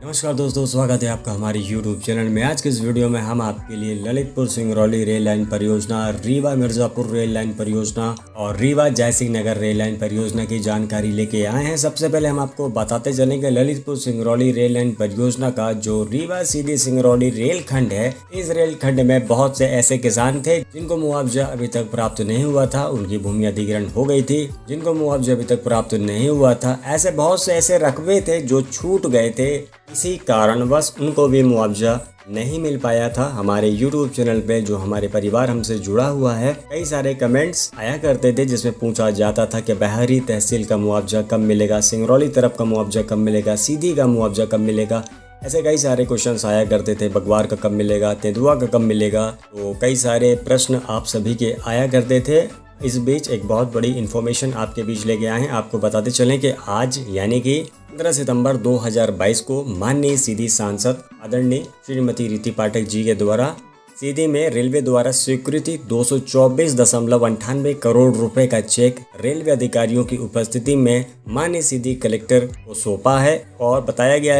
नमस्कार दोस्तों, स्वागत है आपका हमारे YouTube चैनल में। आज के इस वीडियो में हम आपके लिए ललितपुर सिंगरौली रेल लाइन परियोजना, रीवा मिर्जापुर रेल लाइन परियोजना और रीवा जयसिंह नगर रेल लाइन परियोजना की जानकारी लेके आए हैं। सबसे पहले हम आपको बताते चलेंगे ललितपुर सिंगरौली रेल लाइन परियोजना का जो रीवा सीधी सिंगरौली रेल खंड है। इस रेल खंड में बहुत से ऐसे किसान थे जिनको मुआवजा अभी तक प्राप्त नहीं हुआ था, उनकी भूमि अधिग्रहण हो गई थी। जिनको मुआवजा अभी तक प्राप्त नहीं हुआ था, ऐसे बहुत से ऐसे रकबे थे जो छूट गए थे, इसी कारणवश उनको भी मुआवजा नहीं मिल पाया था। हमारे YouTube चैनल पे जो हमारे परिवार हमसे जुड़ा हुआ है, कई सारे कमेंट्स आया करते थे जिसमें पूछा जाता था कि बहरी तहसील का मुआवजा कब मिलेगा, सिंगरौली तरफ का मुआवजा कब मिलेगा, सीधी का मुआवजा कब मिलेगा। ऐसे कई सारे क्वेश्चंस आया करते थे। बगवार का कब मिलेगा, तेंदुआ का कब मिलेगा, तो कई सारे प्रश्न आप सभी के आया करते थे। इस बीच एक बहुत बड़ी इन्फॉर्मेशन आपके बीच लेके आए हैं। आपको बताते चलें कि आज यानी कि 15 सितंबर 2022 को माननीय सीधी सांसद आदरणीय श्रीमती रीति पाठक जी के द्वारा सीधी में रेलवे द्वारा स्वीकृति 224.98 करोड़ रुपए का चेक रेलवे अधिकारियों की उपस्थिति में माननीय सीधी कलेक्टर को सौंपा है। और बताया गया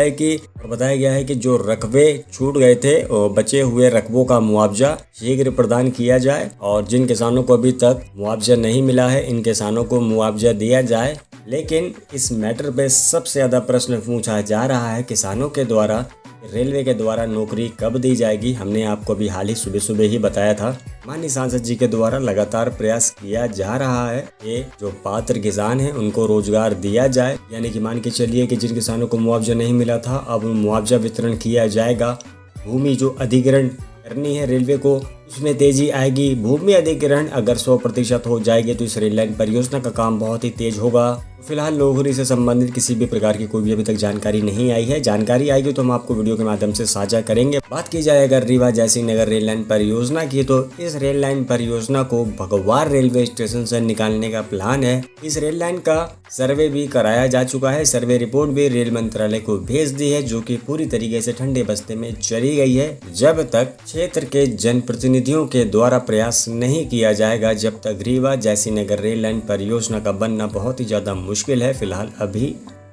है कि जो रकबे छूट गए थे और बचे हुए रकबों का मुआवजा शीघ्र प्रदान किया जाए और जिन किसानों को अभी तक मुआवजा नहीं मिला है, इन किसानों को मुआवजा दिया जाए। लेकिन इस मैटर पे सबसे ज़्यादा प्रश्न पूछा जा रहा है किसानों के द्वारा, रेलवे के द्वारा नौकरी कब दी जाएगी। हमने आपको अभी हाल ही सुबह ही बताया था, माननीय सांसद जी के द्वारा लगातार प्रयास किया जा रहा है कि जो पात्र किसान हैं उनको रोजगार दिया जाए। यानी कि मान के चलिए कि जिन किसानों को मुआवजा नहीं मिला था, अब मुआवजा वितरण किया जाएगा। भूमि जो अधिग्रहण करनी है रेलवे को, उसमें तेजी आएगी। भूमि अधिग्रहण अगर 100% हो जाएगी तो इस रेल लाइन परियोजना का काम बहुत ही तेज होगा। फिलहाल नौकरी से संबंधित किसी भी प्रकार की कोई भी अभी तक जानकारी नहीं आई है। जानकारी आएगी तो हम आपको वीडियो के माध्यम से साझा करेंगे। बात की जाए अगर रीवा जयसिंह नगर रेल लाइन परियोजना की, तो इस रेल लाइन परियोजना को भगवार रेलवे स्टेशन से निकालने का प्लान है। इस रेल लाइन का सर्वे भी कराया जा चुका है। सर्वे रिपोर्ट भी रेल मंत्रालय को भेज दी है, जो कि पूरी तरीके से ठंडे बस्ते में चली गई है। जब तक क्षेत्र के जनप्रतिनिधियों के द्वारा प्रयास नहीं किया जाएगा, जब तक रीवा जयसिंह नगर रेल लाइन परियोजना का बनना बहुत ही ज्यादा मुश्किल है। फिलहाल अभी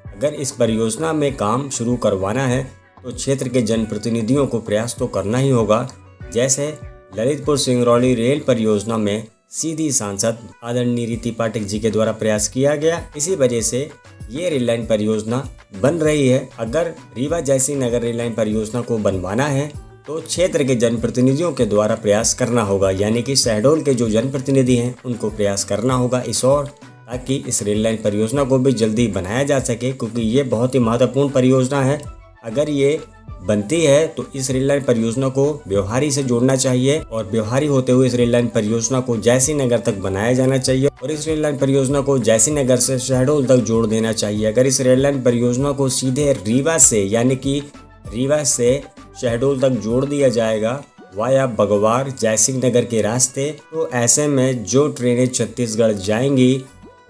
अगर इस परियोजना में काम शुरू करवाना है तो क्षेत्र के जनप्रतिनिधियों को प्रयास तो करना ही होगा। जैसे ललितपुर सिंगरौली रेल परियोजना में सीधी सांसद आदरणीय रीति पाठक जी के द्वारा प्रयास किया गया, इसी वजह से ये रेल लाइन परियोजना बन रही है। अगर रीवा जयसिंह नगर रेल लाइन परियोजना को बनवाना है तो क्षेत्र के जनप्रतिनिधियों के द्वारा प्रयास करना होगा। यानी कि शहडोल के जो जनप्रतिनिधि हैं उनको प्रयास करना होगा इस ओर, ताकि इस रेल लाइन परियोजना को भी जल्दी बनाया जा सके, क्योंकि ये बहुत ही महत्वपूर्ण परियोजना है। अगर ये बनती है तो इस रेल लाइन परियोजना को व्यवहारी से जोड़ना चाहिए और व्यवहारी होते हुए इस रेल लाइन परियोजना को जयसिंह नगर तक बनाया जाना चाहिए और इस रेल लाइन परियोजना को जयसिंह नगर से शहडोल तक जोड़ देना चाहिए। अगर इस रेल लाइन परियोजना को सीधे रीवा से यानी कि रीवा से शहडोल तक जोड़ दिया जाएगा वाया बगवार जयसिंह नगर के रास्ते, तो ऐसे में जो ट्रेनें छत्तीसगढ़ जाएंगी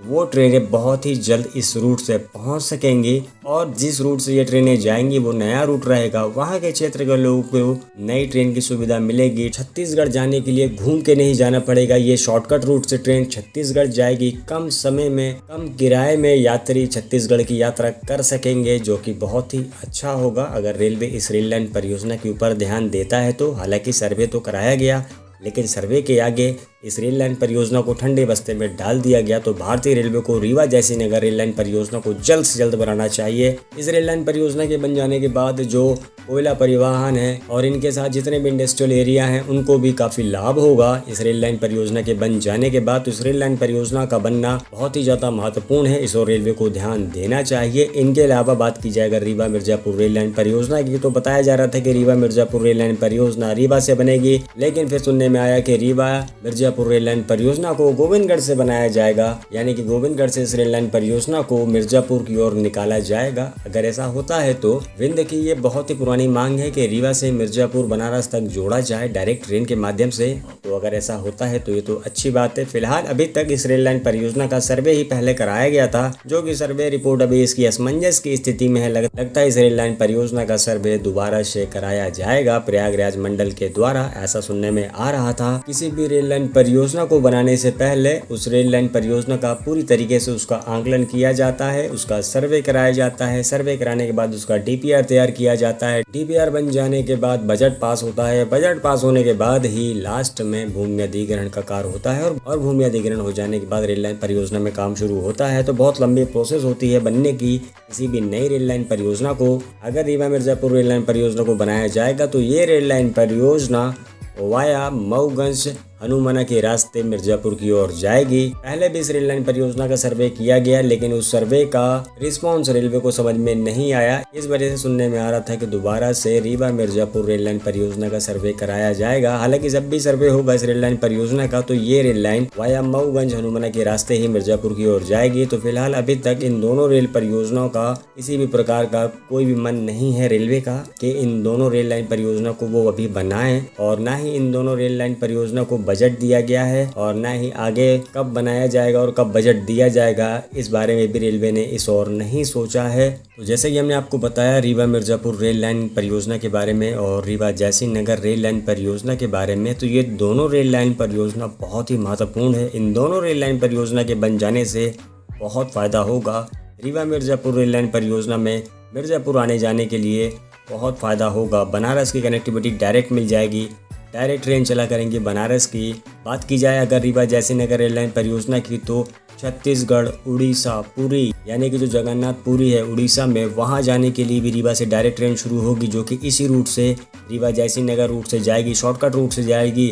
वो ट्रेनें बहुत ही जल्द इस रूट से पहुंच सकेंगी और जिस रूट से ये ट्रेनें जाएंगी वो नया रूट रहेगा। वहां के क्षेत्र के लोगों को नई ट्रेन की सुविधा मिलेगी। छत्तीसगढ़ जाने के लिए घूम के नहीं जाना पड़ेगा। ये शॉर्टकट रूट से ट्रेन छत्तीसगढ़ जाएगी। कम समय में कम किराए में यात्री छत्तीसगढ़ की यात्रा कर सकेंगे, जो कि बहुत ही अच्छा होगा अगर रेलवे इस रेल लाइन परियोजना के ऊपर ध्यान देता है तो। हालांकि सर्वे तो कराया गया, लेकिन सर्वे के आगे इस रेल लाइन परियोजना को ठंडे बस्ते में डाल दिया गया। तो भारतीय रेलवे को रीवा जयसिंह नगर रेल लाइन परियोजना को जल्द से जल्द बनाना चाहिए। इस रेल लाइन परियोजना के बन जाने के बाद जो कोयला परिवहन है और इनके साथ जितने भी इंडस्ट्रियल एरिया हैं उनको भी काफ़ी लाभ होगा इस रेल लाइन परियोजना के बन जाने के बाद। तो इस रेल लाइन परियोजना का बनना बहुत ही ज़्यादा महत्वपूर्ण है, इस और रेलवे को ध्यान देना चाहिए। इनके अलावा बात की जाए अगर रीवा मिर्जापुर रेल लाइन परियोजना की, तो बताया जा रहा था कि रीवा मिर्जापुर रेल लाइन परियोजना रीवा से बनेगी, लेकिन फिर सुनने में आया कि रीवा मिर्जापुर रेल लाइन परियोजना को गोविंदगढ़ से बनाया जाएगा। यानी कि गोविंदगढ़ से इस रेल लाइन परियोजना को मिर्जापुर की ओर निकाला जाएगा। अगर ऐसा होता है तो विंध्य की ये बहुत ही पुरानी मांग है कि रीवा से मिर्जापुर बनारस तक जोड़ा जाए डायरेक्ट ट्रेन के माध्यम से। तो अगर ऐसा होता है तो ये तो अच्छी बात है। फिलहाल अभी तक इस रेल लाइन परियोजना का सर्वे ही पहले कराया गया था, जो कि सर्वे रिपोर्ट अभी इसकी असमंजस की स्थिति में है। लगता है इस रेल लाइन परियोजना का सर्वे दोबारा से कराया जाएगा प्रयागराज मंडल के द्वारा, ऐसा सुनने में आ रहा था। किसी भी रेल लाइन परियोजना को बनाने से पहले उस रेल लाइन परियोजना का पूरी तरीके से उसका आंकलन किया जाता है, उसका सर्वे कराया जाता है। सर्वे कराने के बाद उसका डीपीआर तैयार किया जाता है। डीपीआर बन जाने के बाद बजट पास होता है। बजट पास होने के बाद ही लास्ट में भूमि अधिग्रहण का कार्य होता है और भूमि अधिग्रहण हो जाने के बाद रेल लाइन परियोजना में काम शुरू होता है। तो बहुत लंबी प्रोसेस होती है बनने की किसी भी नई रेल लाइन परियोजना को। अगर रीवा मिर्जापुर रेल लाइन परियोजना को बनाया जाएगा तो ये रेल लाइन परियोजना वाया मऊगंज हनुमाना के रास्ते मिर्जापुर की ओर जाएगी। पहले भी इस रेल लाइन परियोजना का सर्वे किया गया, लेकिन उस सर्वे का रिस्पांस रेलवे को समझ में नहीं आया। इस वजह से सुनने में आ रहा था कि दोबारा से रीवा मिर्जापुर रेल लाइन परियोजना का सर्वे कराया जाएगा। हालांकि जब भी सर्वे होगा इस रेल लाइन परियोजना का तो ये रेल लाइन वाया मऊगंज हनुमाना के रास्ते ही मिर्जापुर की ओर जाएगी। तो फिलहाल अभी तक इन दोनों रेल परियोजनाओं का किसी भी प्रकार का कोई भी मन नहीं है रेलवे का कि इन दोनों रेल लाइन परियोजना को वो अभी बनाएं, और न ही इन दोनों रेल लाइन परियोजना को बजट दिया गया है और न ही आगे कब बनाया जाएगा और कब बजट दिया जाएगा इस बारे में भी रेलवे ने इस ओर नहीं सोचा है। तो जैसे कि हमने आपको बताया रीवा मिर्जापुर रेल लाइन परियोजना के बारे में और रीवा जयसिंह नगर रेल लाइन परियोजना के बारे में, तो ये दोनों रेल लाइन परियोजना बहुत ही महत्वपूर्ण है। इन दोनों रेल लाइन परियोजना के बन जाने से बहुत फायदा होगा। रीवा मिर्जापुर रेल लाइन परियोजना में मिर्जापुर आने जाने के लिए बहुत फायदा होगा। बनारस की कनेक्टिविटी डायरेक्ट मिल जाएगी, डायरेक्ट ट्रेन चला करेंगे बनारस की। बात की जाए अगर रीवा जयसिंह नगर रेल लाइन परियोजना की तो छत्तीसगढ़, उड़ीसा, पुरी यानी कि जो जगन्नाथ पुरी है उड़ीसा में, वहां जाने के लिए भी रीवा से डायरेक्ट ट्रेन शुरू होगी, जो कि इसी रूट से रीवा जयसिंह नगर रूट से जाएगी, शॉर्टकट रूट से जाएगी।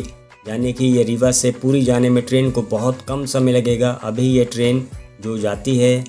यानी कि ये रीवा से पुरी जाने में ट्रेन को बहुत कम समय लगेगा। अभी ये ट्रेन जो जाती है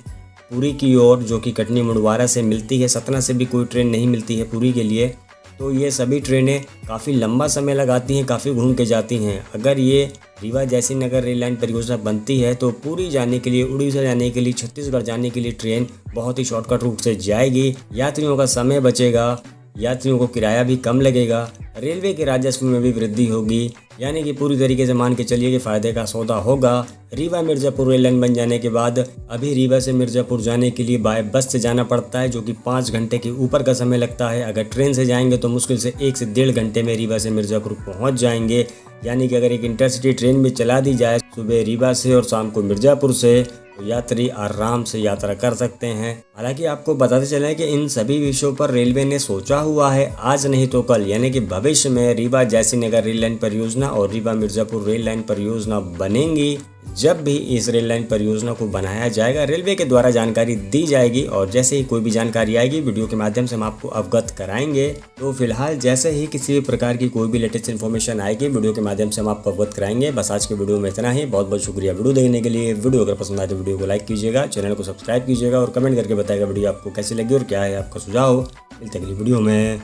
पुरी की ओर, जो कि कटनी मुड़वारा से मिलती है, सतना से भी कोई ट्रेन नहीं मिलती है पुरी के लिए, तो ये सभी ट्रेनें काफ़ी लंबा समय लगाती हैं, काफ़ी घूम के जाती हैं। अगर ये रीवा जयसिंह नगर रेल लाइन परियोजना बनती है तो पुरी जाने के लिए, उड़ीसा जाने के लिए, छत्तीसगढ़ जाने के लिए ट्रेन बहुत ही शॉर्टकट रूट से जाएगी। यात्रियों का समय बचेगा, यात्रियों को किराया भी कम लगेगा, रेलवे के राजस्व में भी वृद्धि होगी। यानी कि पूरी तरीके से मान के चलिए कि फ़ायदे का सौदा होगा। रीवा मिर्ज़ापुर रेल लाइन बन जाने के बाद अभी रीवा से मिर्ज़ापुर जाने के लिए बाय बस से जाना पड़ता है, जो कि 5 घंटे के ऊपर का समय लगता है। अगर ट्रेन से जाएंगे तो मुश्किल से 1 से 1.5 घंटे में रीवा से मिर्ज़ापुर पहुंच जाएंगे। यानी कि अगर एक इंटरसिटी ट्रेन भी चला दी जाए सुबह रीवा से और शाम को मिर्ज़ापुर से, तो यात्री आराम से यात्रा कर सकते हैं। हालांकि आपको बताते चलें कि इन सभी विषयों पर रेलवे ने सोचा हुआ है, आज नहीं तो कल, यानी कि भविष्य में रीवा जयसिंह नगर रेल लाइन परियोजना और रीवा मिर्ज़ापुर रेल लाइन परियोजना बनेंगी। जब भी इस रेल लाइन परियोजना को बनाया जाएगा रेलवे के द्वारा जानकारी दी जाएगी, और जैसे ही कोई भी जानकारी आएगी वीडियो के माध्यम से हम आपको अवगत कराएंगे। तो फिलहाल जैसे ही किसी भी प्रकार की कोई भी लेटेस्ट इन्फॉर्मेशन आएगी वीडियो के माध्यम से हम आपको अवगत कराएंगे। बस आज के वीडियो में इतना ही। बहुत बहुत शुक्रिया वीडियो देखने के लिए। वीडियो अगर पसंद आए तो वीडियो को लाइक कीजिएगा, चैनल को सब्सक्राइब कीजिएगा और कमेंट करके बताइएगा वीडियो आपको कैसी लगी और क्या है आपका सुझाव। मिलते अगली वीडियो में।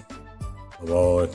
बहुत